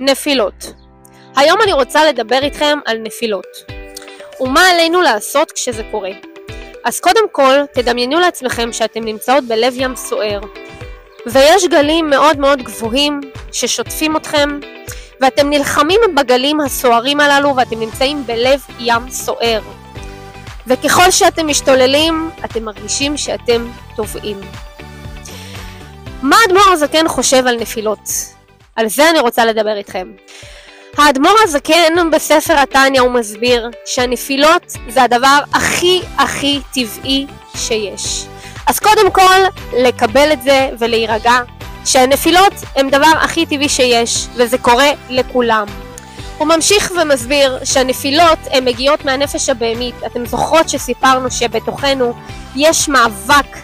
נפילות. היום אני רוצה לדבר איתכם על נפילות. ומה עלינו לעשות כשזה קורה. אז קודם כל, תדמיינו לעצמכם שאתם נמצאות בלב ים סוער. ויש גלים מאוד מאוד גבוהים ששוטפים אתכם, ואתם נלחמים בגלים הסוערים הללו ואתם נמצאים בלב ים סוער. וככל שאתם משתוללים, אתם מרגישים שאתם טובעים. מה האדמו"ר הזקן חושב על נפילות? על זה אני רוצה לדבר איתכם. האדמו"ר הזקן בספר התניא הוא מסביר שהנפילות זה הדבר הכי טבעי שיש. אז קודם כל לקבל את זה ולהירגע שהנפילות הם דבר הכי טבעי שיש וזה קורה לכולם. הוא ממשיך ומסביר שהנפילות הן מגיעות מהנפש הבהמית. אתם זוכרות שסיפרנו שבתוכנו יש מאבק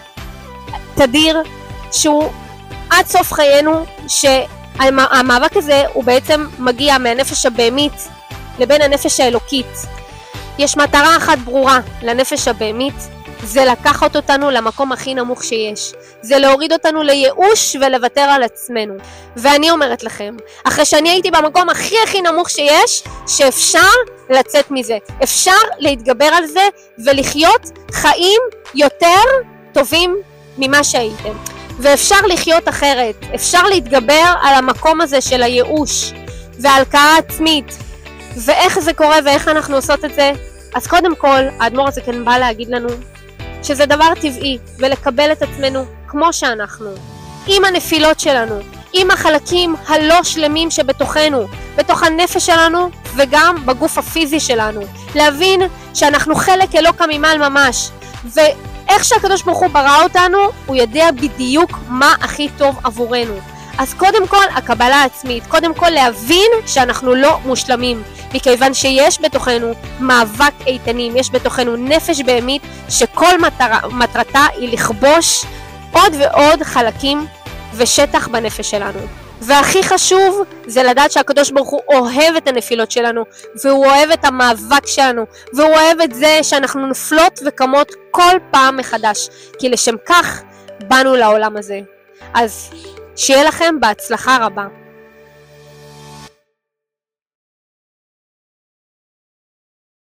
תדיר שהוא עד סוף חיינו, שהמאבק הזה הוא בעצם מגיע מהנפש הבהמית לבין הנפש האלוקית. יש מטרה אחת ברורה לנפש הבהמית, זה לקחת אותנו למקום הכי נמוך שיש. זה להוריד אותנו לייאוש ולוותר על עצמנו. ואני אומרת לכם, אחרי שאני הייתי במקום הכי נמוך שיש, שאפשר לצאת מזה. אפשר להתגבר על זה ולחיות חיים יותר טובים ממה שהייתם. ואפשר לחיות אחרת. אפשר להתגבר על המקום הזה של הייאוש וההלקאה עצמית. ואיך זה קורה ואיך אנחנו עושות את זה? אז קודם כל, האדמו"ר הזה כאן בא להגיד לנו שזה דבר טבעי, ולקבל את עצמנו כמו שאנחנו, עם הנפילות שלנו, עם החלקים הלא שלמים שבתוכנו, בתוך הנפש שלנו וגם בגוף הפיזי שלנו. להבין שאנחנו חלק אלוקא ממעל ממש, ואיך שהקדוש ברוך הוא ברא אותנו, הוא יודע בדיוק מה הכי טוב עבורנו. אז קודם כל הקבלה העצמית, קודם כל להבין שאנחנו לא מושלמים, מכיוון שיש בתוכנו מאבק איתנים, יש בתוכנו נפש בהמית שכל מטרתה היא לכבוש עוד ועוד חלקים ושטח בנפש שלנו. והכי חשוב זה לדעת שהקדוש ברוך הוא אוהב את הנפילות שלנו, והוא אוהב את המאבק שלנו, והוא אוהב את זה שאנחנו נופלות וקמות כל פעם מחדש, כי לשם כך באנו לעולם הזה. אז שיהיה לכם בהצלחה רבה.